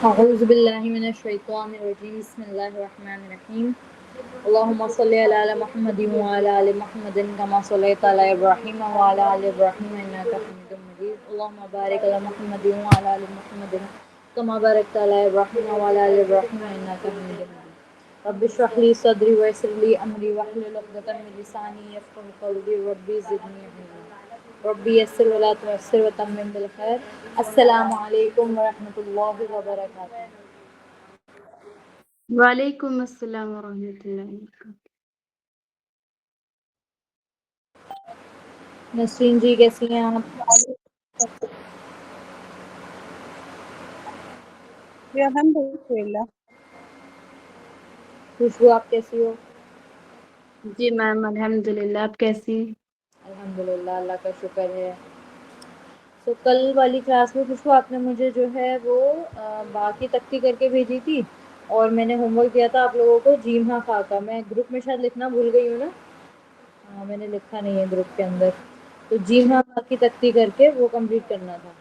अऊज़ुबिल्लाहि मिनश्शैतानिर्रजीम बिस्मिल्लाहिर्रहमानिर्रहीम अल्लाहुम्मा सल्लि अला मुहम्मदिन व अला आलि मुहम्मदिन कमा सल्लैता अला इब्राहीम व अला आलि इब्राहीम इन्नका हमीदुम मजीद अल्लाहुम्मा बारिक अला मुहम्मदिन व अला आलि मुहम्मदिन कमा बारकता अला इब्राहीम व अला आलि इब्राहीम इन्नका हमीदुम मजीद रब्बि इश्रह ली सदरी व यस्सिर ली अमरी वहलुल उक़दतम मिन लिसानी यफ़क़हू क़ौली रब्बी ज़िदनी इल्मा रब्बी यस्सिर व ला तुअस्सिर व तम्मिम बिल खैर। अस्सलामु अलैकुम व रहमतुल्लाहि व बरकातुहू। वालेकुम अस्सलाम व रहमतुल्लाहि व बरकातुहू। नसरीन जी कैसी हैं आप? जी अल्हम्दुलिल्लाह। खुशबू आप कैसी हो? जी मैम अल्हम्दुलिल्लाह, आप कैसी? अल्हम्दुलिल्लाह, अल्लाह का शुक्र है। तो कल वाली क्लास में खुशबू आपने मुझे जो है वो बाकी तख्ती करके भेजी थी और मैंने होमवर्क दिया था आप लोगों को जीम हाँ खा का। मैं ग्रुप में शायद लिखना भूल गई हूँ ना। हाँ, मैंने लिखा नहीं है ग्रुप के अंदर। तो जीम हाँ खा की तख्ती करके वो कंप्लीट करना था।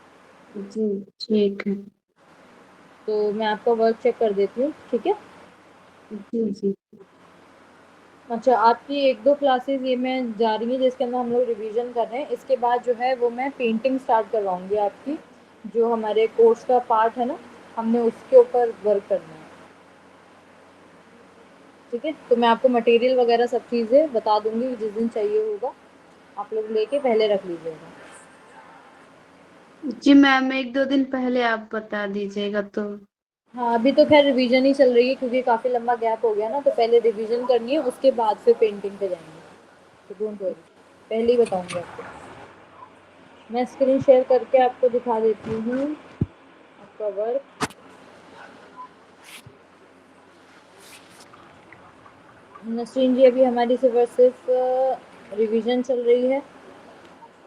जी ठीक है। तो मैं आपका वर्क चेक कर देती हूँ, ठीक है? जी जी अच्छा, आपकी 1-2 क्लासेस ये मैं जा रही हूँ जिसके अंदर हम लोग रिवीजन कर रहे हैं। इसके बाद जो है वो मैं पेंटिंग स्टार्ट करवाऊँगी आपकी, जो हमारे कोर्स का पार्ट है ना, हमने उसके ऊपर वर्क करना है, ठीक है? तो मैं आपको मटेरियल वगैरह सब चीज़ें बता दूँगी, जिस दिन चाहिए होगा आप लोग लेके पहले रख लीजिएगा। जी मैम, 1-2 दिन पहले आप बता दीजिएगा तो। हाँ, अभी तो खैर रिवीजन ही चल रही है क्योंकि काफ़ी लंबा गैप हो गया ना, तो पहले रिवीजन करनी है, उसके बाद फिर पेंटिंग पे जाएंगे। तो डोंट वरी, पहले ही बताऊँगी आपको। मैं स्क्रीन शेयर करके आपको दिखा देती हूँ आपका वर्क। नसरीन जी, अभी हमारी सिर्फ रिवीजन चल रही है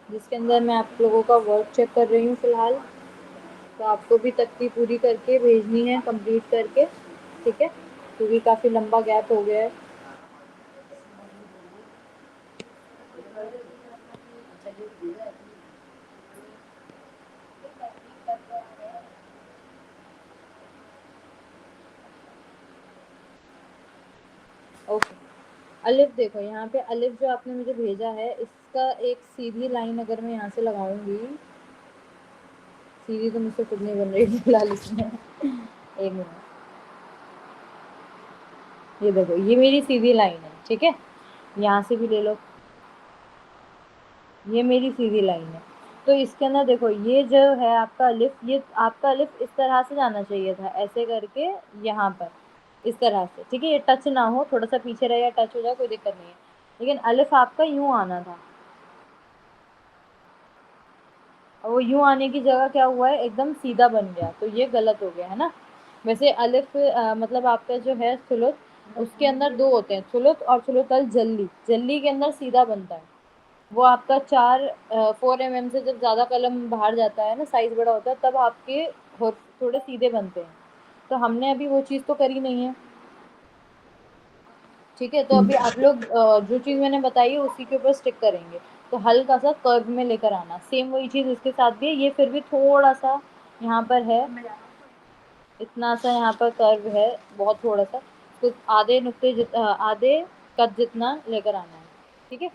जिसके अंदर मैं आप लोगों का वर्क चेक कर रही हूँ फ़िलहाल। तो आपको भी तख्ती पूरी करके भेजनी है, कंप्लीट करके, ठीक है? क्योंकि काफ़ी लंबा गैप हो गया है। ओके, अलिफ देखो यहाँ पे, अलिफ जो आपने मुझे भेजा है इसका एक सीधी लाइन अगर मैं यहाँ से लगाऊंगी, सीधी तो मुझसे खुद नहीं बन रही फिलहाल इसमें। एक मिनट, ये देखो, ये मेरी सीधी लाइन है, ठीक है? यहाँ से भी ले लो, ये मेरी सीधी लाइन है। तो इसके अंदर देखो, ये जो है आपका अलिफ, ये आपका अलिफ इस तरह से जाना चाहिए था, ऐसे करके यहाँ पर, इस तरह से, ठीक है? ये टच ना हो, थोड़ा सा पीछे रहे या टच हो जाए कोई दिक्कत नहीं है, लेकिन अलिफ आपका यूँ आना था। और वो यूँ आने की जगह क्या हुआ है, एकदम सीधा बन गया, तो ये गलत हो गया है ना। वैसे अलिफ मतलब आपका जो है सुलुत, उसके अंदर 2 होते हैं, सुलुत और सुलुतल जल्ली। जल्ली के अंदर सीधा बनता है, वो आपका 4 mm से जब ज़्यादा कलम बाहर जाता है ना, साइज़ बड़ा होता है, तब आपके थोड़े सीधे बनते हैं। तो हमने अभी वो चीज़ तो करी नहीं है, ठीक है? तो अभी आप लोग जो चीज़ मैंने बताई है उसी के ऊपर स्टिक करेंगे। तो हल्का सा कर्व में लेकर आना, सेम वही चीज़ इसके साथ भी है। ये फिर भी थोड़ा सा यहाँ पर है, इतना सा यहाँ पर कर्व है, बहुत थोड़ा सा, तो आधे नुक्ते आधे कद जितना लेकर आना है, ठीक है?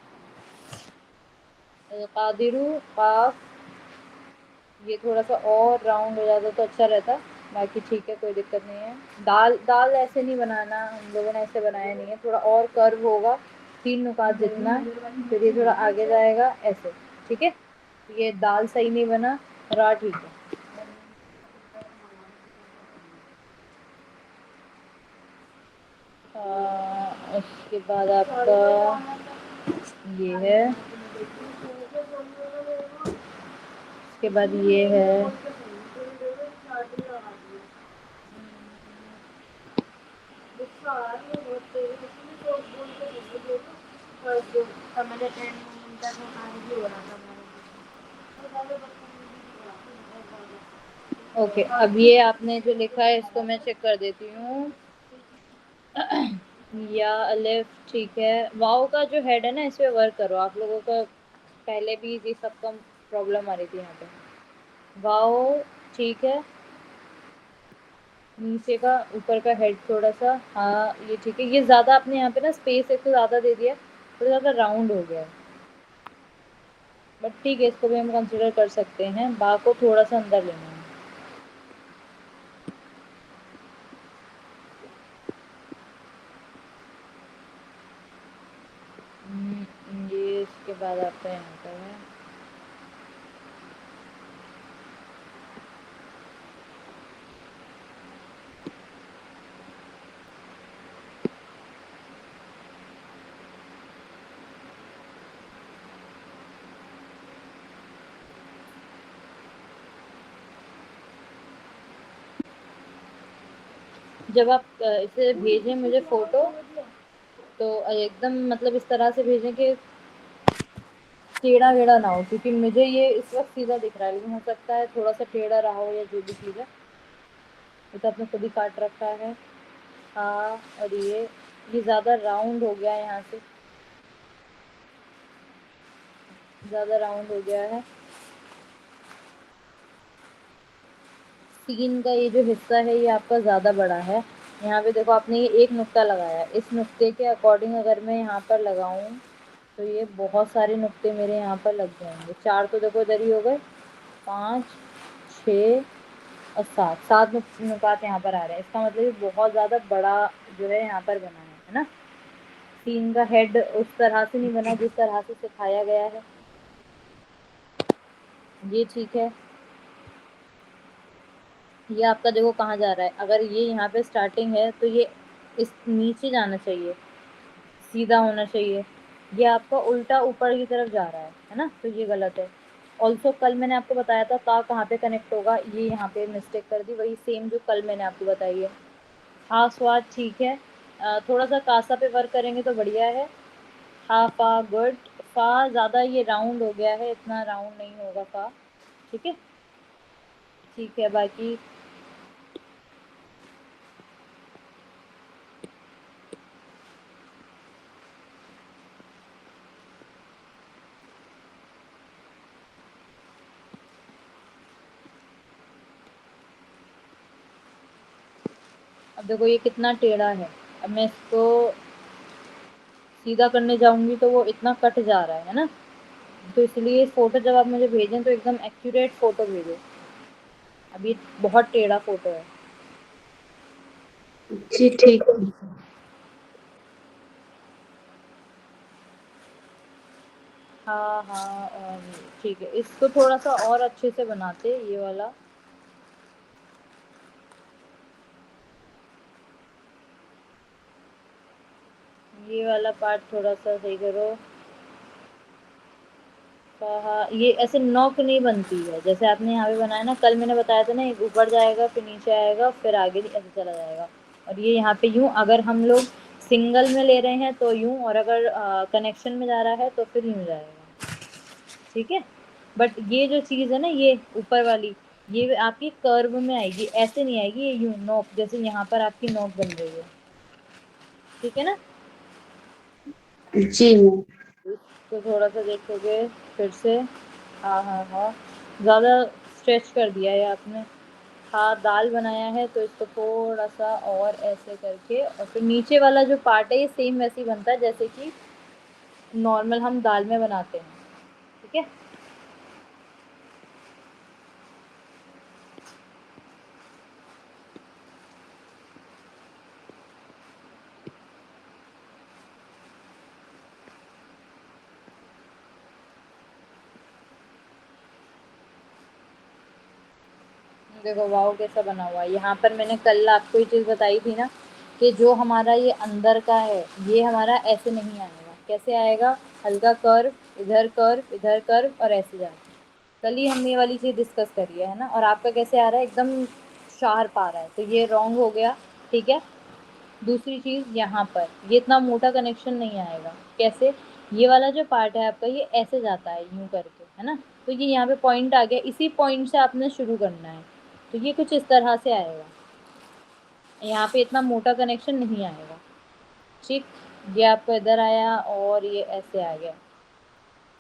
कादिरू काफ, ये थोड़ा सा और राउंड हो जाता तो अच्छा रहता, बाकी ठीक है, कोई दिक्कत नहीं है। दाल दाल ऐसे नहीं बनाना, हम लोगों ने ऐसे बनाया नहीं है, थोड़ा और कर्व होगा, 3 नुकात जितना, फिर ये थोड़ा आगे जाएगा ऐसे, ठीक है? ये दाल सही नहीं बना, रा ठीक है। उसके बाद आपका ये है, उसके बाद ये है, ओके। अब ये आपने जो लिखा है इसको मैं चेक कर देती हूँ। या अलिफ ठीक है, वाव का जो हेड है ना, इस पे वर्क करो। आप लोगों का पहले भी ये सब कम प्रॉब्लम आ रही थी यहाँ पे। वाव ठीक है, नीचे का ऊपर का हेड थोड़ा सा, हाँ ये ठीक है। ये ज़्यादा आपने यहाँ पे ना स्पेस एक तो ज़्यादा दे दिया, थोड़ा ज़्यादा राउंड हो गया है, बट ठीक है, इसको भी हम कंसिडर कर सकते हैं। बा को थोड़ा सा अंदर लेना है। ये इसके बाद आपका यहाँ पर है। जब आप इसे भेजें मुझे फ़ोटो, तो एकदम मतलब इस तरह से भेजें कि टेढ़ा वेढ़ा ना हो, क्योंकि मुझे ये इस वक्त सीधा दिख रहा है, लेकिन हो सकता है थोड़ा सा टेढ़ा रहा हो या जो भी चीज़ है। ये तो आपने खुद ही काट रखा है। हाँ, और ये ज़्यादा राउंड हो गया है, यहाँ से ज़्यादा राउंड हो गया है। सीन का ये जो हिस्सा है ये आपका ज़्यादा बड़ा है। यहाँ पे देखो आपने ये एक नुक्ता लगाया है, इस नुक्ते के अकॉर्डिंग अगर मैं यहाँ पर लगाऊँ तो ये बहुत सारे नुक्ते मेरे यहाँ पर लग जाएंगे। 4 तो देखो इधर ही हो गए, 5, 6 और 7, 7 नुकात यहाँ पर आ रहे हैं। इसका मतलब ये बहुत ज़्यादा बड़ा जो है यहाँ पर बना है ना। सीन का हेड उस तरह से नहीं बना जिस तरह से सिखाया गया है। ये ठीक है। ये आपका देखो कहाँ जा रहा है, अगर ये यहाँ पे स्टार्टिंग है तो ये इस नीचे जाना चाहिए, सीधा होना चाहिए। ये आपका उल्टा ऊपर की तरफ जा रहा है ना, तो ये गलत है। ऑल्सो कल मैंने आपको बताया था ता कहाँ पे कनेक्ट होगा, ये यहाँ पे मिस्टेक कर दी, वही सेम जो कल मैंने आपको बताई है। हाँ स्वाद ठीक है। थोड़ा सा कासा पे वर्क करेंगे तो बढ़िया है। हा फा गुड। फा ज़्यादा ये राउंड हो गया है, इतना राउंड नहीं होगा फा। ठीक है, ठीक है। बाकी अब देखो ये कितना टेढ़ा है। अब मैं इसको सीधा करने जाऊंगी तो वो इतना कट जा रहा है ना, तो इसलिए फ़ोटो जब आप मुझे भेजें तो एकदम एक्यूरेट फ़ोटो भेजो। अभी बहुत टेढ़ा फ़ोटो है। जी ठीक है। हाँ हाँ, ठीक है। इसको थोड़ा सा और अच्छे से बनाते, ये वाला। ये वाला पार्ट थोड़ा सा सही करो। हाँ, ये ऐसे नॉक नहीं बनती है जैसे आपने यहाँ पे बनाया ना, कल मैंने बताया था ना, एक ऊपर जाएगा फिर नीचे आएगा फिर आगे ऐसे चला जाएगा। और ये यहाँ पे यूँ, अगर हम लोग सिंगल में ले रहे हैं तो यूँ, और अगर कनेक्शन में जा रहा है तो फिर यूँ जाएगा। ठीक है, बट ये जो चीज़ है ना, ये ऊपर वाली, ये आपकी कर्व में आएगी, ऐसे नहीं आएगी ये यूँ नोक, जैसे यहाँ पर आपकी नोक बन रही है। ठीक है ना। जी मैम। तो थोड़ा सा देखोगे फिर से। हाँ हाँ हाँ, ज़्यादा स्ट्रेच कर दिया है आपने। हाँ, दाल बनाया है तो इसको थोड़ा सा और ऐसे करके, और फिर नीचे वाला जो पार्ट है ये सेम वैसे ही बनता है जैसे कि नॉर्मल हम दाल में बनाते हैं। ठीक है। देखो वाओ कैसा बना हुआ है। यहाँ पर मैंने कल आपको ये चीज़ बताई थी ना कि जो हमारा ये अंदर का है ये हमारा ऐसे नहीं आएगा। कैसे आएगा, हल्का कर्व इधर, कर्व इधर, कर्व और ऐसे जाएगा। कल ही हमने ये वाली चीज़ डिस्कस करी है ना। और आपका कैसे आ रहा है, एकदम शार्प आ रहा है, तो ये रॉन्ग हो गया। ठीक है। दूसरी चीज़, यहाँ पर ये इतना मोटा कनेक्शन नहीं आएगा। कैसे, ये वाला जो पार्ट है आपका ये ऐसे जाता है यूँ करके, है ना। तो ये यहाँ पे पॉइंट आ गया, इसी पॉइंट से आपने शुरू करना है। तो ये कुछ इस तरह से आएगा, यहाँ पे इतना मोटा कनेक्शन नहीं आएगा। ठीक, ये आपको इधर आया और ये ऐसे आ गया।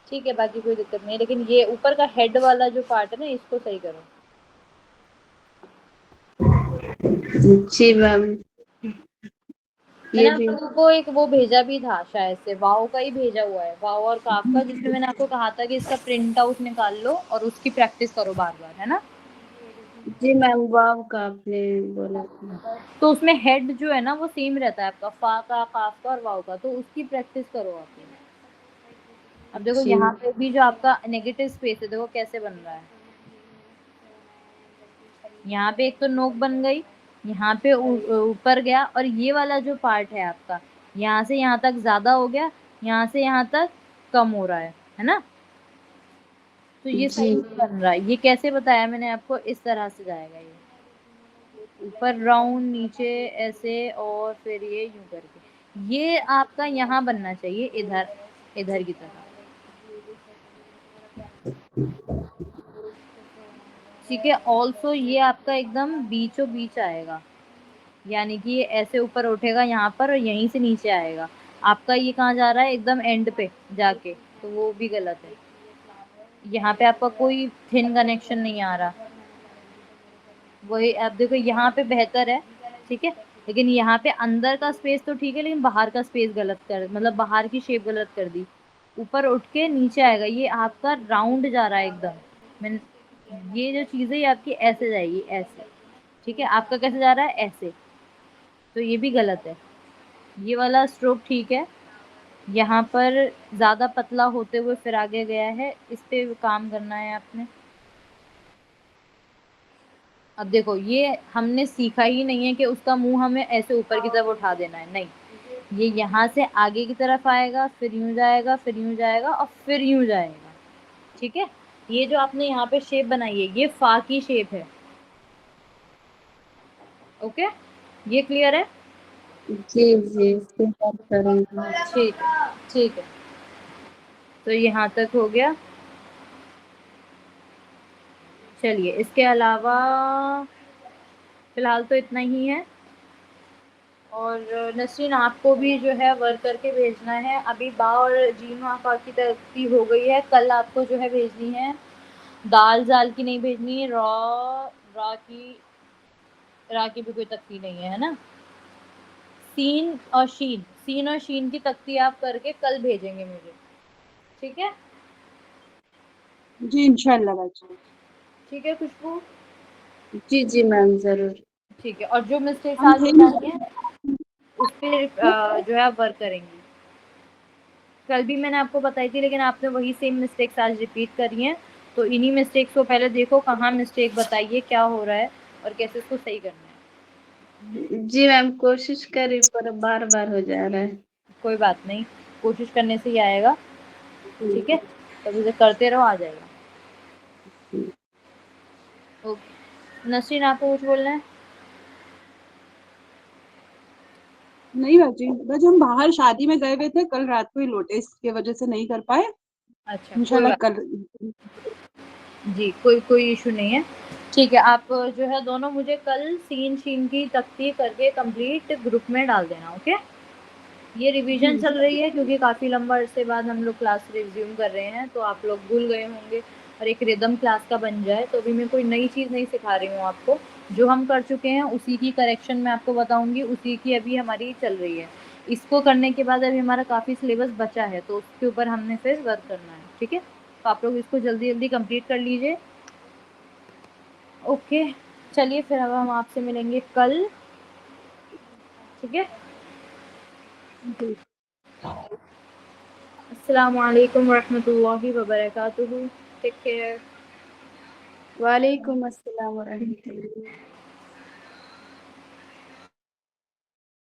ठीक है, बाकी कोई दिक्कत नहीं, लेकिन ये ऊपर का हेड वाला जो पार्ट है ना, इसको सही करो। जी मैम, मैंने ये आप भी। लोगों को एक वो भेजा भी था शायद से, वाव का ही भेजा हुआ है, वाव और काफ का, जिसमें मैंने आपको कहा था कि इसका प्रिंट आउट निकाल लो और उसकी प्रैक्टिस करो बार बार, है ना। जी मैम, वाव का आपने बोला था। तो उसमें हेड जो है ना वो सेम रहता है आपका, फा का, काफ का और वाव का, तो उसकी प्रैक्टिस करो आप। अब देखो जी यहाँ पे भी जो आपका नेगेटिव स्पेस है, देखो कैसे बन रहा है। यहाँ पे एक तो नोक बन गई, यहाँ पे ऊपर गया, और ये वाला जो पार्ट है आपका, यहाँ से यहाँ तक ज्यादा हो गया, यहाँ से यहाँ तक कम हो रहा है ना। तो ये जी सही नहीं बन रहा है। ये कैसे बताया मैंने आपको, इस तरह से जाएगा ये, ऊपर राउंड, नीचे ऐसे, और फिर ये यूं करके। ये आपका यहाँ बनना चाहिए, इधर, इधर की तरह। ठीक है। ऑल्सो ये आपका एकदम बीचों बीच आएगा, यानी कि ये ऐसे ऊपर उठेगा यहाँ पर और यहीं से नीचे आएगा। आपका ये कहाँ जा रहा है, एकदम एंड पे जाके, तो वो भी गलत है। यहाँ पे आपका कोई थिन कनेक्शन नहीं आ रहा। वही आप देखो, यहाँ पे बेहतर है, ठीक है, लेकिन यहाँ पे अंदर का स्पेस तो ठीक है, लेकिन बाहर का स्पेस गलत कर, मतलब बाहर की शेप गलत कर दी। ऊपर उठ के नीचे आएगा, ये आपका राउंड जा रहा है एकदम। मैं, ये जो चीज़ है ये आपकी ऐसे जाएगी, ऐसे। ठीक है, आपका कैसे जा रहा है, ऐसे। तो ये भी गलत है। ये वाला स्ट्रोक ठीक है, यहाँ पर ज़्यादा पतला होते हुए फिर आगे गया है, इस पे काम करना है आपने। अब देखो, ये हमने सीखा ही नहीं है कि उसका मुंह हमें ऐसे ऊपर की तरफ उठा देना है, नहीं। ये यहाँ से आगे की तरफ आएगा, फिर यूं जाएगा, फिर यूं जाएगा, और फिर यूं जाएगा। ठीक है। ये जो आपने यहाँ पे शेप बनाई है, ये फा की शेप है। ओके, ये क्लियर है। जी जी, इसके बात करूँगी। ठीक है, ठीक है। तो यहाँ तक हो गया। चलिए, इसके अलावा फिलहाल तो इतना ही है। और नसरीन, आपको भी जो है वर्क करके भेजना है। अभी बा और जीन आका की तरक्की हो गई है, कल आपको जो है भेजनी है। दाल जाल की नहीं भेजनी है, रा की भी कोई तख्ती नहीं है ना। सीन और शीन की तख्ती आप करके कल भेजेंगे मुझे, ठीक है। जी इंशाल्लाह बाजी। ठीक है खुशबू। जी जी मैम, ज़रूर। ठीक है, और जो मिस्टेक्स हम आज थे बताई हैं उस पे जो है आप वर्क करेंगी। कल भी मैंने आपको बताई थी, लेकिन आपने वही सेम मिस्टेक्स आज रिपीट करी हैं। तो इन्हीं मिस्टेक्स को पहले देखो, कहाँ मिस्टेक बताइए, क्या हो रहा है और कैसे इसको सही करना है। जी मैम, कोशिश करी पर बार बार हो जा रहा है। कोई बात नहीं, कोशिश करने से ही आएगा, ठीक है। तब इसे करते रहो, आ जाएगा। ओके, नसरीन आपको कुछ बोलना है। नहीं बाजी, बस हम बाहर शादी में गए हुए थे, कल रात को ही लौटे, इसके वजह से नहीं कर पाए। अच्छा, कोई इंशाल्लाह बात, कल। जी, कोई इशू नहीं है। ठीक है, आप जो है दोनों मुझे कल सीन शीन की तख्ती करके कंप्लीट ग्रुप में डाल देना, ओके। ये जी रिवीजन चल रही है, क्योंकि काफ़ी लंबा अरसे बाद हम लोग क्लास रिज्यूम कर रहे हैं, तो आप लोग भूल गए होंगे, और एक रिदम क्लास का बन जाए। तो अभी मैं कोई नई चीज़ नहीं सिखा रही हूँ आपको, जो हम कर चुके हैं उसी की करेक्शन मैं आपको बताऊँगी, उसी की अभी हमारी चल रही है। इसको करने के बाद अभी हमारा काफ़ी सिलेबस बचा है, तो उसके ऊपर हमने फिर वर्क करना है, ठीक है। तो आप लोग इसको जल्दी जल्दी कंप्लीट कर लीजिए, ओके। चलिए, फिर अब हम आपसे मिलेंगे कल, ठीक है। जी। अस्सलामु अलैकुम वरहमतुल्लाहि वबरकातुहू। Take care. वालेकुम अस्सलाम वरहमतुल्लाह।